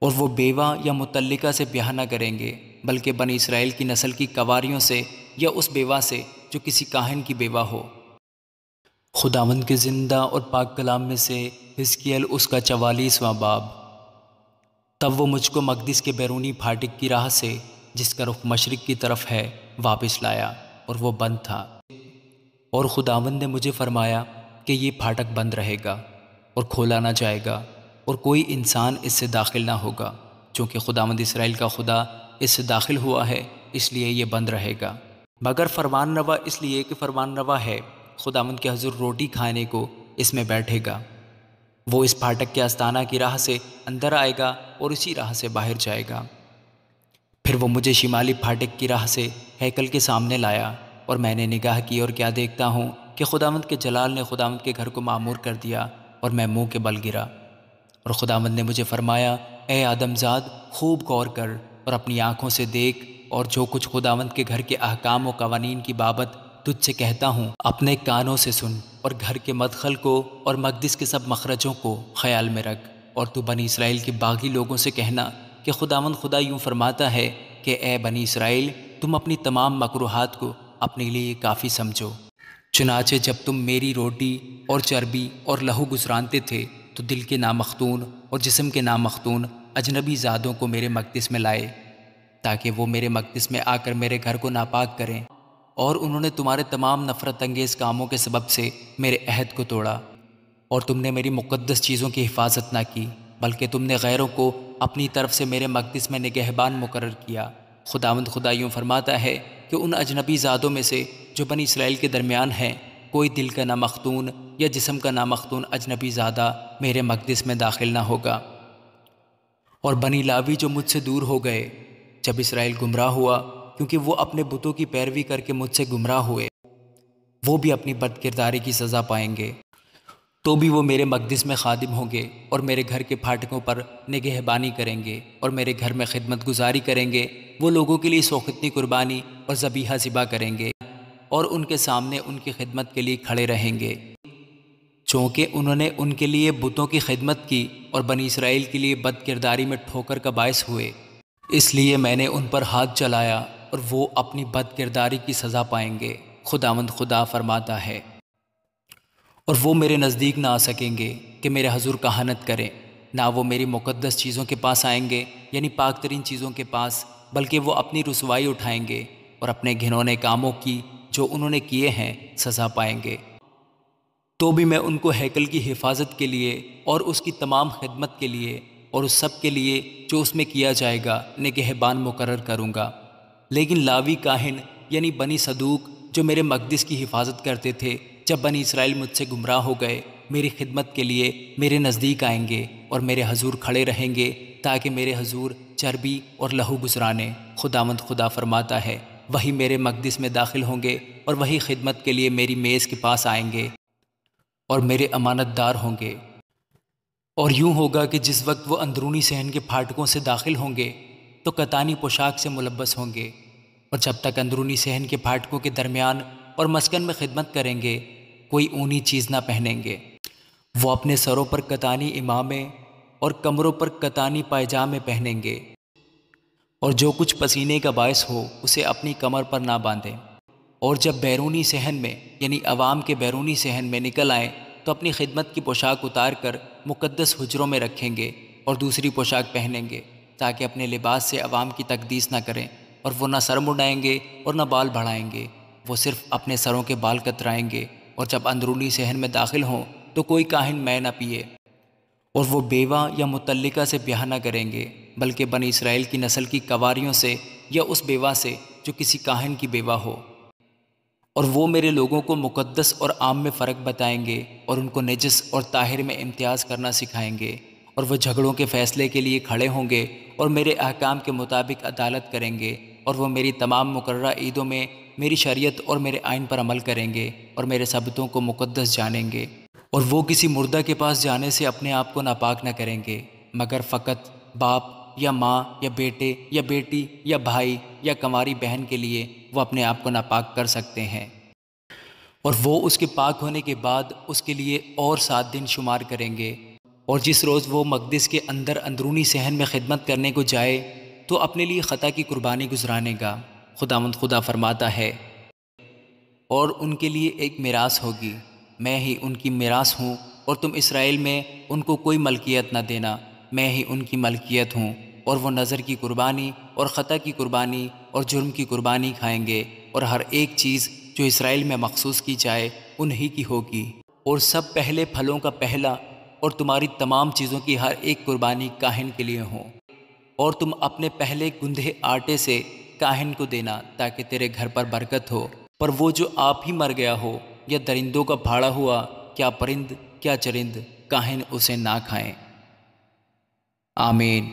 اور وہ بیوہ یا مطلقہ سے بیاہ نہ کریں گے، بلکہ بنی اسرائیل کی نسل کی کنواریوں سے یا اس بیوہ سے جو کسی کاہن کی بیوہ ہو۔ خداوند کے زندہ اور پاک کلام میں سے حزقیل اس کا 44واں باب۔ تب وہ مجھ کو مقدس کے بیرونی پھاٹک کی راہ سے، جس کا رخ مشرق کی طرف ہے، واپس لایا، اور وہ بند تھا۔ اور خداوند نے مجھے فرمایا کہ یہ پھاٹک بند رہے گا اور کھولا نہ جائے گا، اور کوئی انسان اس سے داخل نہ ہوگا، چونکہ خداوند اسرائیل کا خدا اس سے داخل ہوا ہے، اس لیے یہ بند رہے گا۔ مگر فرمان روا اس لیے کہ فرمان روا ہے، خداوند کے حضور روٹی کھانے کو اس میں بیٹھے گا۔ وہ اس پھاٹک کے آستانہ کی راہ سے اندر آئے گا اور اسی راہ سے باہر جائے گا۔ پھر وہ مجھے شمالی پھاٹک کی راہ سے ہیکل کے سامنے لایا، اور میں نے نگاہ کی اور کیا دیکھتا ہوں کہ خداوند کے جلال نے خداوند کے گھر کو معمور کر دیا، اور میں منہ کے بل گرا۔ اور خداوند نے مجھے فرمایا، اے آدم زاد، خوب غور کر اور اپنی آنکھوں سے دیکھ، اور جو کچھ خداوند کے گھر کے احکام و قوانین کی بابت تجھ سے کہتا ہوں اپنے کانوں سے سن، اور گھر کے مدخل کو اور مقدس کے سب مخرجوں کو خیال میں رکھ۔ اور تو بنی اسرائیل کے باغی لوگوں سے کہنا کہ خداوند خدا یوں فرماتا ہے کہ اے بنی اسرائیل، تم اپنی تمام مکروہات کو اپنے لیے کافی سمجھو۔ چنانچہ جب تم میری روٹی اور چربی اور لہو گزرانتے تھے تو دل کے نامختون اور جسم کے نامختون اجنبی زادوں کو میرے مقدس میں لائے، تاکہ وہ میرے مقدس میں آ کر میرے گھر کو ناپاک کریں، اور انہوں نے تمہارے تمام نفرت انگیز کاموں کے سبب سے میرے عہد کو توڑا، اور تم نے میری مقدس چیزوں کی حفاظت نہ کی، بلکہ تم نے غیروں کو اپنی طرف سے میرے مقدس میں نگہبان مقرر کیا۔ خداوند خدا یوں فرماتا ہے کہ ان اجنبی زادوں میں سے جو بنی اسرائیل کے درمیان ہیں، کوئی دل کا نامختون یا جسم کا نامختون اجنبی زادہ میرے مقدس میں داخل نہ ہوگا۔ اور بنی لاوی جو مجھ سے دور ہو گئے جب اسرائیل گمراہ ہوا، کیونکہ وہ اپنے بتوں کی پیروی کر کے مجھ سے گمراہ ہوئے، وہ بھی اپنی بد کرداری کی سزا پائیں گے۔ تو بھی وہ میرے مقدس میں خادم ہوں گے، اور میرے گھر کے پھاٹکوں پر نگہبانی کریں گے، اور میرے گھر میں خدمت گزاری کریں گے۔ وہ لوگوں کے لیے سوختنی قربانی اور ذبیحہ ذبح کریں گے، اور ان کے سامنے ان کی خدمت کے لیے کھڑے رہیں گے، چونکہ انہوں نے ان کے لیے بتوں کی خدمت کی اور بنی اسرائیل کے لیے بد کرداری میں ٹھوکر کا باعث ہوئے۔ اس لیے میں نے ان پر ہاتھ چلایا، اور وہ اپنی بد کرداری کی سزا پائیں گے، خداوند خدا فرماتا ہے۔ اور وہ میرے نزدیک نہ آ سکیں گے کہ میرے حضور کہانت کریں، نہ وہ میری مقدس چیزوں کے پاس آئیں گے، یعنی پاک ترین چیزوں کے پاس، بلکہ وہ اپنی رسوائی اٹھائیں گے اور اپنے گھنونے کاموں کی جو انہوں نے کیے ہیں سزا پائیں گے۔ تو بھی میں ان کو ہیکل کی حفاظت کے لیے اور اس کی تمام خدمت کے لیے اور اس سب کے لیے جو اس میں کیا جائے گا نگہبان مقرر کروں گا۔ لیکن لاوی کاہن یعنی بنی صدوق جو میرے مقدس کی حفاظت کرتے تھے، جب بنی اسرائیل مجھ سے گمراہ ہو گئے، میری خدمت کے لیے میرے نزدیک آئیں گے اور میرے حضور کھڑے رہیں گے، تاکہ میرے حضور چربی اور لہو گزرانے۔ خداوند خدا فرماتا ہے، وہی میرے مقدس میں داخل ہوں گے، اور وہی خدمت کے لیے میری میز کے پاس آئیں گے اور میرے امانت دار ہوں گے۔ اور یوں ہوگا کہ جس وقت وہ اندرونی صحن کے پھاٹکوں سے داخل ہوں گے تو کتانی پوشاک سے ملبس ہوں گے، اور جب تک اندرونی صحن کے پھاٹکوں کے درمیان اور مسکن میں خدمت کریں گے کوئی اونی چیز نہ پہنیں گے۔ وہ اپنے سروں پر کتانی امامے اور کمروں پر کتانی پائجامے پہنیں گے، اور جو کچھ پسینے کا باعث ہو اسے اپنی کمر پر نہ باندھیں۔ اور جب بیرونی صحن میں یعنی عوام کے بیرونی صحن میں نکل آئیں تو اپنی خدمت کی پوشاک اتار کر مقدس حجروں میں رکھیں گے اور دوسری پوشاک پہنیں گے، تاکہ اپنے لباس سے عوام کی تقدیس نہ کریں۔ اور وہ نہ سر منڈائیں گے اور نہ بال بڑھائیں گے، وہ صرف اپنے سروں کے بال کترائیں گے۔ اور جب اندرونی صحن میں داخل ہوں تو کوئی کاہن مے نہ پیے، اور وہ بیوہ یا مطلقہ سے بیاہ نہ کریں گے، بلکہ بنی اسرائیل کی نسل کی کنواریوں سے یا اس بیوہ سے جو کسی کاہن کی بیوہ ہو۔ اور وہ میرے لوگوں کو مقدس اور عام میں فرق بتائیں گے، اور ان کو نجس اور طاہر میں امتیاز کرنا سکھائیں گے، اور وہ جھگڑوں کے فیصلے کے لیے کھڑے ہوں گے اور میرے احکام کے مطابق عدالت کریں گے، اور وہ میری تمام مقررہ عیدوں میں میری شریعت اور میرے آئین پر عمل کریں گے اور میرے سبتوں کو مقدس جانیں گے۔ اور وہ کسی مردہ کے پاس جانے سے اپنے آپ کو ناپاک نہ کریں گے، مگر فقط باپ یا ماں یا بیٹے یا بیٹی یا بھائی یا کنواری بہن کے لیے وہ اپنے آپ کو ناپاک کر سکتے ہیں۔ اور وہ اس کے پاک ہونے کے بعد اس کے لیے اور 7 دن شمار کریں گے، اور جس روز وہ مقدس کے اندر اندرونی صحن میں خدمت کرنے کو جائے تو اپنے لیے خطا کی قربانی گزرانے گا۔ خداوند خدا فرماتا ہے، اور ان کے لیے ایک میراث ہوگی، میں ہی ان کی میراث ہوں، اور تم اسرائیل میں ان کو کوئی ملکیت نہ دینا، میں ہی ان کی ملکیت ہوں، اور وہ نظر کی قربانی اور خطا کی قربانی اور جرم کی قربانی کھائیں گے، اور ہر ایک چیز جو اسرائیل میں مخصوص کی جائے انہی کی ہوگی، اور سب پہلے پھلوں کا پہلا اور تمہاری تمام چیزوں کی ہر ایک قربانی کاہن کے لیے ہوں، اور تم اپنے پہلے گندھے آٹے سے کاہن کو دینا تاکہ تیرے گھر پر برکت ہو، پر وہ جو آپ ہی مر گیا ہو یا درندوں کا بھاڑا ہوا، کیا پرند کیا چرند، کاہن اسے نہ کھائیں۔ آمین۔